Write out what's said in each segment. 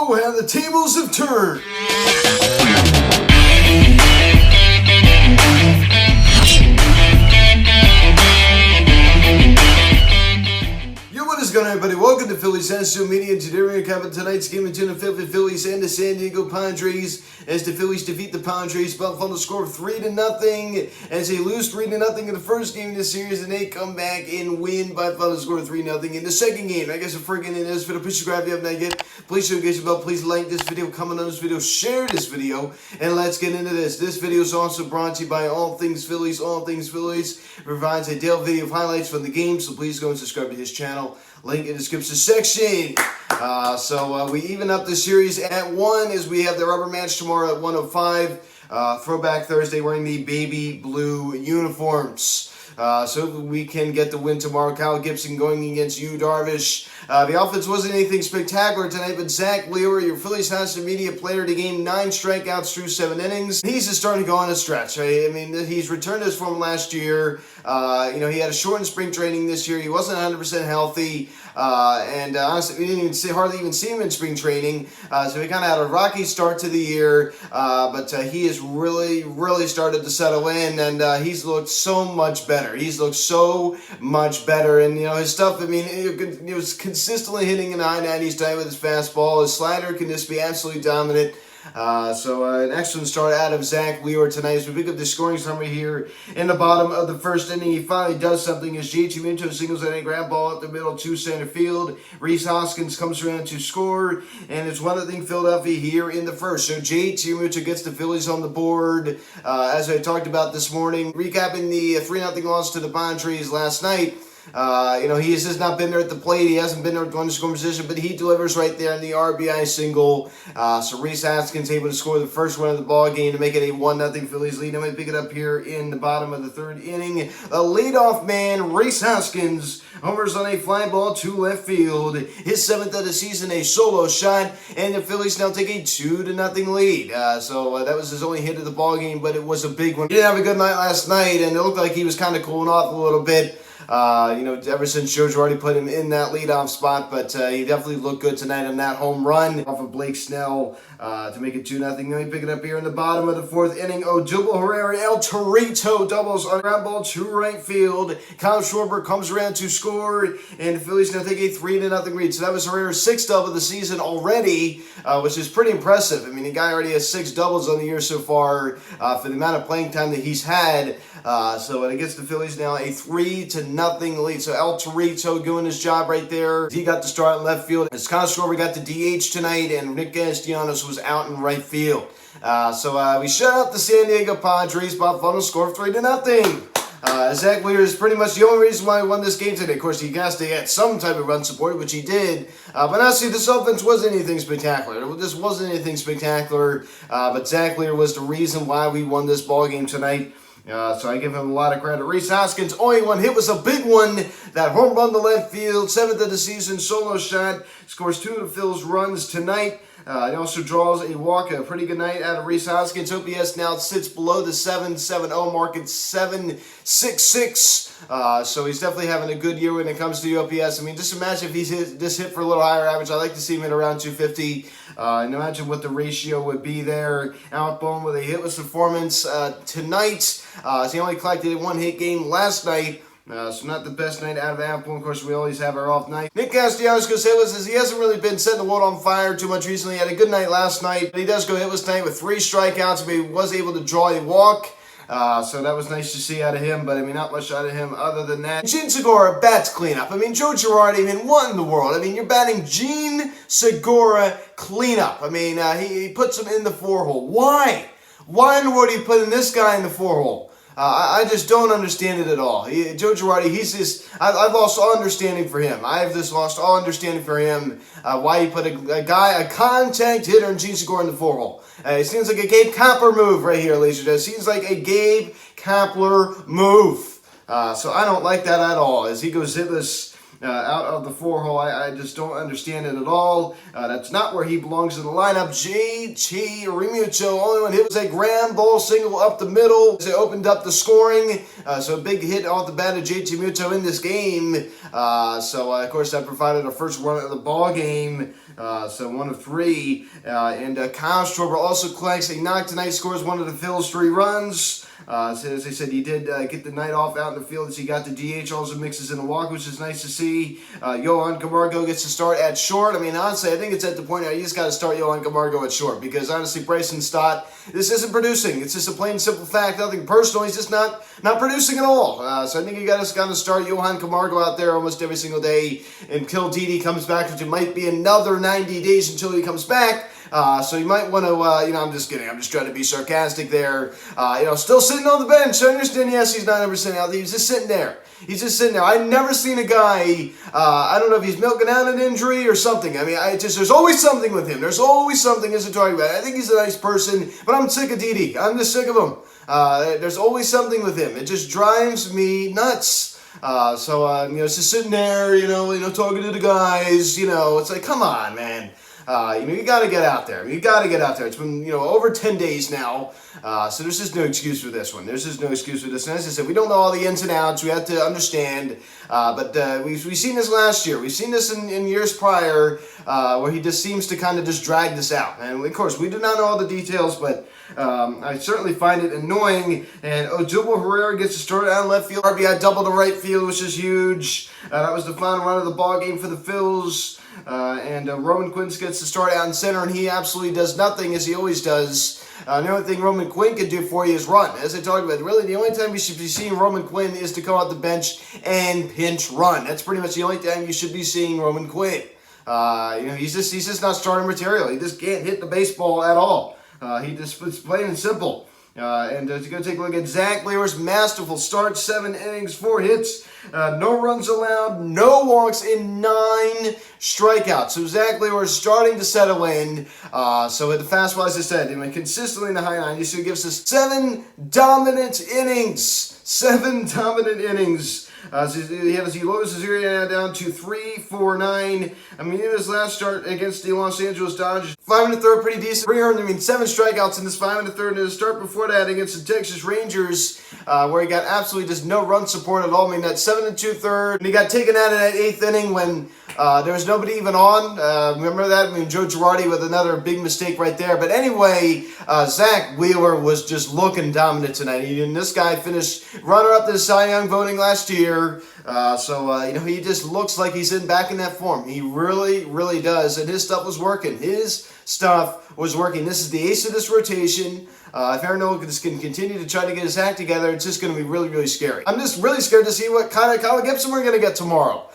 Oh, how the tables have turned. What is going on, everybody? Welcome to Phillies Social Media. Today we're going to cover tonight's game between the Philadelphia Phillies and the San Diego Padres as the Phillies defeat the Padres by a final score of 3-0 as they lose 3-0 in the first game of the series and they come back and win by a final score of 3-0 in the second game. I guess I'm freaking in this video. Please subscribe if you have not yet. Please show your bell. Please like this video, comment on this video, share this video, and let's get into this. This video is also brought to you by All Things Phillies. All Things Phillies provides a daily video of highlights from the game, so please go and subscribe to his channel. Link in the description section. So we even up the series at 1 as we have the rubber match tomorrow at 1:05. Throwback Thursday wearing the baby blue uniforms. So we can get the win tomorrow. Kyle Gibson going against Yu Darvish. The offense wasn't anything spectacular tonight, but Zach Wheeler, your Phillies Social Media player of the game, 9 strikeouts through 7 innings. He's just starting to go on a stretch. I mean, he's returned to his form last year. He had a shortened spring training this year. He wasn't 100% healthy. And honestly, we didn't hardly even see him in spring training. So he kind of had a rocky start to the year. But he has really started to settle in, and he's looked so much better. He's looked so much better. And, his stuff, I mean, it was consistently hitting in the high 90s tonight with his fastball. His slider can just be absolutely dominant. So an excellent start out of Zach Wheeler tonight as we pick up the scoring summary here in the bottom of the first inning. He finally does something as J.T. Minto singles at a ground ball up the middle to center field. Rhys Hoskins comes around to score, and it's 1-0 Philadelphia here in the first. So J.T. Minto gets the Phillies on the board. As I talked about this morning, recapping the 3-0 loss to the Padres last night. He has just not been there at the plate. He hasn't been there at the scoring position, but he delivers right there in the RBI single. So Rhys Hoskins able to score the first one of the ball game to make it a 1-0 Phillies lead. I'm going to pick it up here in the bottom of the third inning. The leadoff man, Rhys Hoskins, homers on a fly ball to left field. His 7th of the season, a solo shot, and the Phillies now take a 2-0 lead. So that was his only hit of the ball game, but it was a big one. He didn't have a good night last night, and it looked like he was kind of cooling off a little bit. Ever since Joe Girardi put him in that leadoff spot, but he definitely looked good tonight on that home run off of Blake Snell to make it 2-0. Then we pick it up here in the bottom of the fourth inning. Odubel Herrera El Torito doubles on a ground ball to right field. Kyle Schwarber comes around to score, and the Phillies now take a 3-0 lead. So that was Herrera's 6th double of the season already, which is pretty impressive. I mean, the guy already has 6 doubles on the year so far for the amount of playing time that he's had. So it gets the Phillies now a 3-0 lead. So El Torito doing his job right there. He got the start in left field. As Kyle Schwarber got the DH tonight, and Nick Castellanos was out in right field. So we shut out the San Diego Padres by a final score of 3-0. Zach Wheeler is pretty much the only reason why he won this game today. Of course, he has to get some type of run support, which he did. But honestly, this offense wasn't anything spectacular. This wasn't anything spectacular. But Zach Wheeler was the reason why we won this ball game tonight. So I give him a lot of credit. Rhys Hoskins, only one hit was a big one. That home run to left field, 7th of the season, solo shot. Scores 2 of the Phil's runs tonight. He also draws a walk, a pretty good night out of Rhys Hoskins. OPS now sits below the 7.70 mark at 7.66. So he's definitely having a good year when it comes to the OPS. I mean, just imagine if he's hit for a little higher average. I'd like to see him at around 250. And imagine what the ratio would be there. Alec Bohm with a hitless performance tonight. So he only collected a 1-hit game last night. So not the best night out of Apple. Of course, we always have our off night. Nick Castellanos goes hitless as he hasn't really been setting the world on fire too much recently. He had a good night last night, but he does go hitless tonight with 3 strikeouts, but he was able to draw a walk. So that was nice to see out of him, but I mean, not much out of him other than that. Gene Segura bats cleanup. I mean, Joe Girardi, I mean, what in the world? I mean, you're batting Gene Segura cleanup. I mean, he puts him in the 4-hole. Why? Why in the world are you putting this guy in the 4-hole? I just don't understand it at all. Joe Girardi, I've lost all understanding for him. I've just lost all understanding for him why he put a contact hitter in Gene Segura in the 4-hole. It seems like a Gabe Kapler move right here, ladies and gentlemen. It seems like a Gabe Kapler move. So I don't like that at all as he goes hitless out of the 4-hole. I just don't understand it at all. That's not where he belongs in the lineup. JT Realmuto, only one hit was a ground ball single up the middle. They opened up the scoring. So a big hit off the bat of JT Realmuto in this game. Of course, that provided a first run of the ball game. So 1 of 3. And Kyle Schwarber also collects a knock tonight, scores one of the Phillies 3 runs. So as I said, he did get the night off out in the field as he got the DH, also mixes in a walk, which is nice to see. Johan Camargo gets to start at short. I mean, honestly, I think it's at the point now you just got to start Johan Camargo at short because, honestly, Bryson Stott, this isn't producing. It's just a plain simple fact. Nothing personal. He's just not producing at all. So I think you got to start Johan Camargo out there almost every single day until Didi comes back, which it might be another 90 days until he comes back. So you might want to, I'm just kidding. I'm just trying to be sarcastic there. Still sitting on the bench. I understand, yes, he's 90% healthy. He's just sitting there. He's just sitting there. I've never seen a guy, I don't know if he's milking out an injury or something. I mean, there's always something with him. There's always something as a talking about. I think he's a nice person, but I'm sick of Didi. I'm just sick of him. There's always something with him. It just drives me nuts. It's just sitting there, talking to the guys, it's like, come on, man. You got to get out there. You got to get out there. It's been, over 10 days now. So there's just no excuse for this one. There's just no excuse for this. And as I said, we don't know all the ins and outs. We have to understand. But we've seen this last year. We've seen this in years prior where he just seems to kind of just drag this out. And, of course, we do not know all the details, but I certainly find it annoying. And Odubel Herrera gets to start out in left field. RBI double to right field, which is huge. That was the final run of the ball game for the Phils. Roman Quinn gets to start out in center, and he absolutely does nothing, as he always does. The only thing Roman Quinn can do for you is run. As I talked about, really the only time you should be seeing Roman Quinn is to come out the bench and pinch run. That's pretty much the only time you should be seeing Roman Quinn. He's just not starting material. He just can't hit the baseball at all. It's plain and simple. To go take a look at Zach Wheeler's masterful start, 7 innings, 4 hits, no runs allowed, no walks, in 9 strikeouts. So Zach Wheeler is starting to settle in. So at the fastball, as I said, consistently in the high 90s, so he gives us 7 dominant innings. 7 dominant innings. He lowers his area down to 3.49. In his last start against the Los Angeles Dodgers, 5 1/3, pretty decent. 3 earned, 7 strikeouts in this 5 1/3. And his start before that against the Texas Rangers, where he got absolutely just no run support at all. That 7 2/3. And he got taken out in that 8th inning when there was nobody even on. Remember that? Joe Girardi with another big mistake right there. But anyway, Zach Wheeler was just looking dominant tonight. And this guy finished runner-up to the Cy Young voting last year. He just looks like he's back in that form. He really, really does. And his stuff was working. This is the ace of this rotation. If Aaron Nola can continue to try to get his act together, it's just going to be really, really scary. I'm just really scared to see what kind of Kyle Gibson we're going to get tomorrow.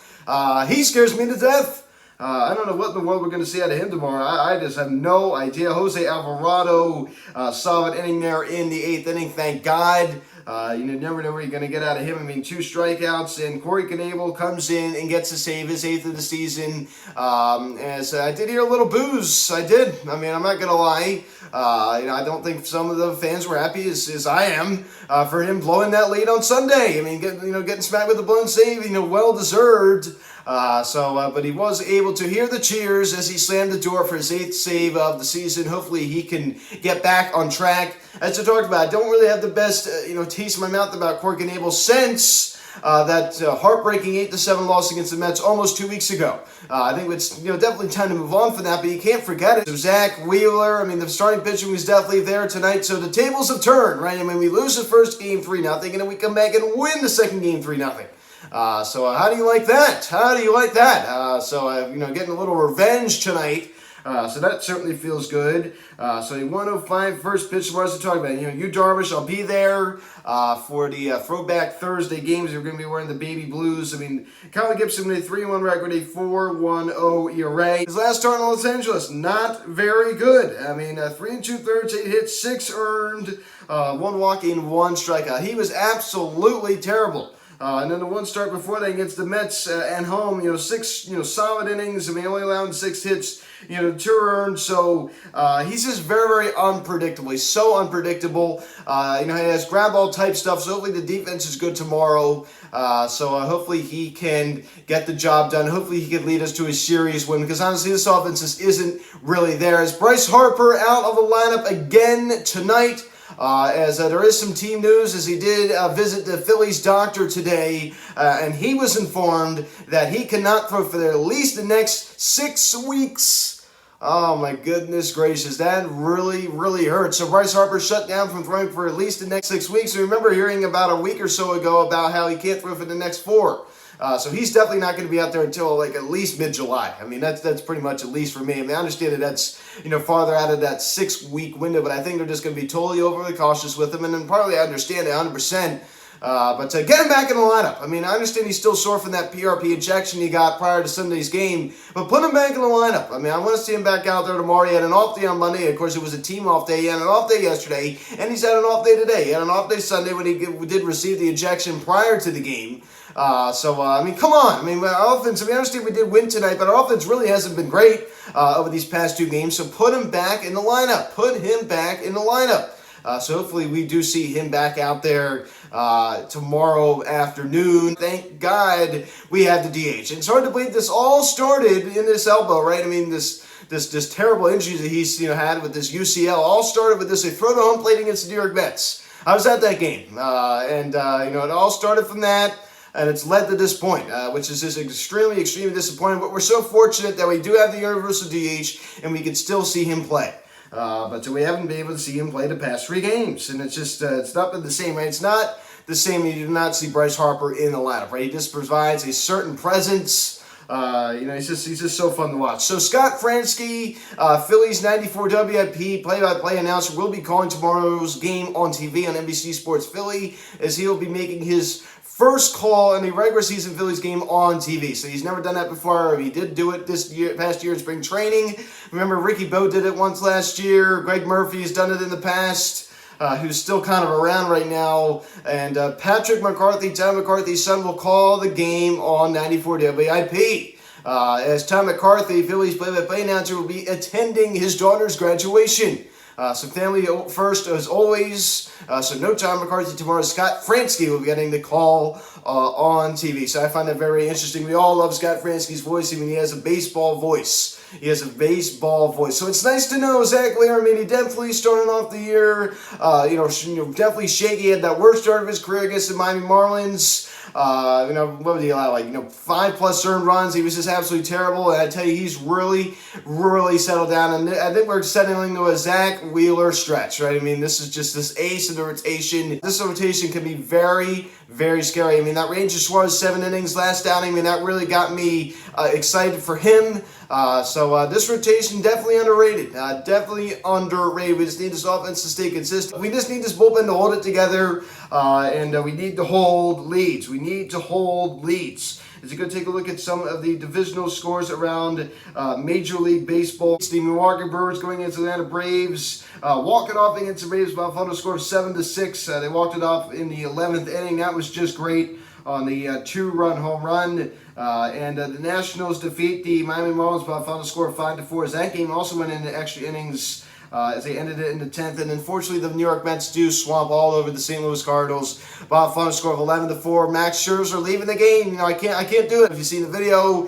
He scares me to death. I don't know what in the world we're going to see out of him tomorrow. I just have no idea. Jose Alvarado, solid inning there in the 8th inning, thank God. You never know where you're going to get out of him. 2 strikeouts, and Corey Knebel comes in and gets to save his 8th of the season. As I did hear a little boos. I did. I'm not going to lie. I don't think some of the fans were happy as I am for him blowing that lead on Sunday. Getting smacked with a blown save, well deserved. But he was able to hear the cheers as he slammed the door for his 8th save of the season. Hopefully he can get back on track. As I talked about, I don't really have the best, taste in my mouth about Corey Knebel since that heartbreaking 8-7 loss against the Mets almost 2 weeks ago. I think it's definitely time to move on from that, but you can't forget it. So Zach Wheeler, the starting pitching was definitely there tonight, so the tables have turned, right? We lose the first game 3-0, and then we come back and win the second game 3-0. So how do you like that? Getting a little revenge tonight. So that certainly feels good. So a 105 first pitch for us to talk about. You Darvish, I'll be there for the Throwback Thursday games. We're going to be wearing the baby blues. Kyle Gibson with a 3-1 record, a 4.10 ERA. His last start in Los Angeles, not very good. 3 2/3, 8 hits, 6 earned, 1 walk in, 1 strikeout. He was absolutely terrible. And then the one start before that against the Mets at home, 6, solid innings. I mean, only allowing 6 hits, 2 earned. So he's just very, very unpredictable. He's so unpredictable. He has grab ball type stuff. So hopefully the defense is good tomorrow. So hopefully he can get the job done. Hopefully he can lead us to a series win, because honestly this offense just isn't really there. As Bryce Harper out of the lineup again tonight. As there is some team news, as he did visit the Phillies doctor today, and he was informed that he cannot throw for at least the next 6 weeks. Oh my goodness gracious, that really, really hurts. So Bryce Harper shut down from throwing for at least the next 6 weeks. We remember hearing about a week or so ago about how he can't throw for the next 4. So he's definitely not going to be out there until at least mid-July. I mean, that's pretty much at least for me. I mean, I understand that that's, farther out of that 6-week window, but I think they're just going to be totally overly cautious with him. And then partly I understand it 100%. But to get him back in the lineup, I mean, I understand he's still sore from that PRP injection he got prior to Sunday's game, but put him back in the lineup. I mean, I want to see him back out there tomorrow. He had an off day on Monday. Of course, it was a team off day. He had an off day yesterday, and he's had an off day today. He had an off day Sunday when he did receive the injection prior to the game. I mean, come on. I mean, our offense, I understand we did win tonight, but our offense really hasn't been great over these past 2 games, so put him back in the lineup. Put him back in the lineup. So hopefully we do see him back out there tomorrow afternoon. Thank God we have the DH. And it's hard to believe this all started in this elbow, right? I mean, this terrible injury that he's had with this UCL all started with this. They throw to home plate against the New York Mets. I was at that game, it all started from that. And it's led to this point, which is just extremely, extremely disappointing. But we're so fortunate that we do have the universal DH, and we can still see him play. But we haven't been able to see him play the past 3 games. And it's just, it's not been the same, right? It's not the same. You do not see Bryce Harper in the lineup, right? He just provides a certain presence. He's just so fun to watch. So Scott Fransky, Phillies 94 WIP play-by-play announcer, will be calling tomorrow's game on TV on NBC Sports Philly, as he'll be making his first call in a regular season Phillies game on TV. So he's never done that before. He did do it past year in spring training. Remember, Ricky Bo did it once last year. Greg Murphy has done it in the past, who's still kind of around right now. And Patrick McCarthy, Tom McCarthy's son, will call the game on 94 WIP. As Tom McCarthy, Phillies play-by-play announcer, will be attending his daughter's graduation. So family first, as always. So no Tom McCarthy tomorrow. Scott Fransky will be getting the call on TV. So I find that very interesting. We all love Scott Fransky's voice. I mean, he has a baseball voice. He has a baseball voice. So it's nice to know, Zach Lear. I mean, he definitely started off the year, definitely shaky. He had that worst start of his career against the Miami Marlins. What would he allow? 5+ earned runs. He was just absolutely terrible. And I tell you, he's really, really settled down. And I think we're settling into a Zach Wheeler stretch, right? I mean, this is just this ace in the rotation. This rotation can be very, very scary. I mean, that Ranger Suarez 7 innings last outing, I mean, that really got me excited for him. This rotation definitely underrated. Definitely underrated. We just need this offense to stay consistent. We just need this bullpen to hold it together, and we need to hold leads. We need to hold leads. As you go take a look at some of the divisional scores around Major League Baseball, the Milwaukee Brewers going against the Atlanta Braves, walking off against the Braves by a final score of 7-6. They walked it off in the 11th inning. That was just great on the 2-run home run. The Nationals defeat the Miami Marlins by a final score of 5-4. As that game also went into extra innings as they ended it in the 10th. And unfortunately, the New York Mets do swamp all over the St. Louis Cardinals by a final score of 11-4. Max Scherzer leaving the game. I can't do it. If you've seen the video,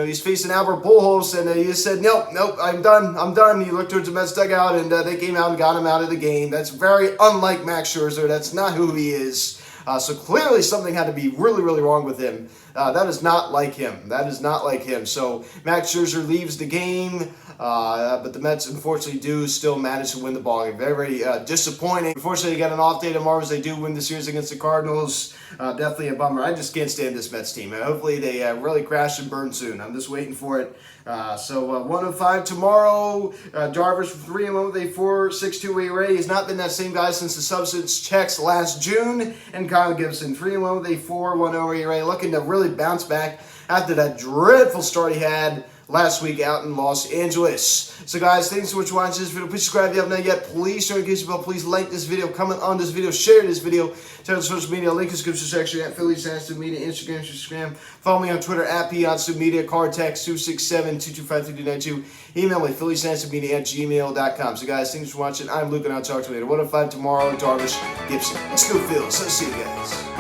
he's facing Albert Pujols, and he just said, nope, I'm done. He looked towards the Mets dugout, and they came out and got him out of the game. That's very unlike Max Scherzer. That's not who he is. So clearly something had to be really, really wrong with him. That is not like him. So Max Scherzer leaves the game, but the Mets, unfortunately, do still manage to win the ball game. Very, very disappointing. Unfortunately, they got an off day tomorrow as they do win the series against the Cardinals. Definitely a bummer. I just can't stand this Mets team. Hopefully they really crash and burn soon. I'm just waiting for it. 105 tomorrow. Darvish from 3-1 with a 4.62 ERA. He's not been that same guy since the substance checks last June. And Kyle Gibson, 3-1 with a 4.10 ERA, looking to really bounce back after that dreadful start he had last week out in Los Angeles. So guys, thanks so much for watching this video. Please subscribe if you haven't yet. Please turn on the bell. Please like this video, comment on this video, share this video. Tell us social media, link in the description section at Phillies Media, Instagram. Follow me on Twitter at Media. Card text 267-225-3292. Email me, philliesmedia@gmail.com. So guys, thanks for watching. I'm Luke and I'll talk to you later. 105 tomorrow, Darvish, Gibson. Let's go Phillies. Let's see you guys.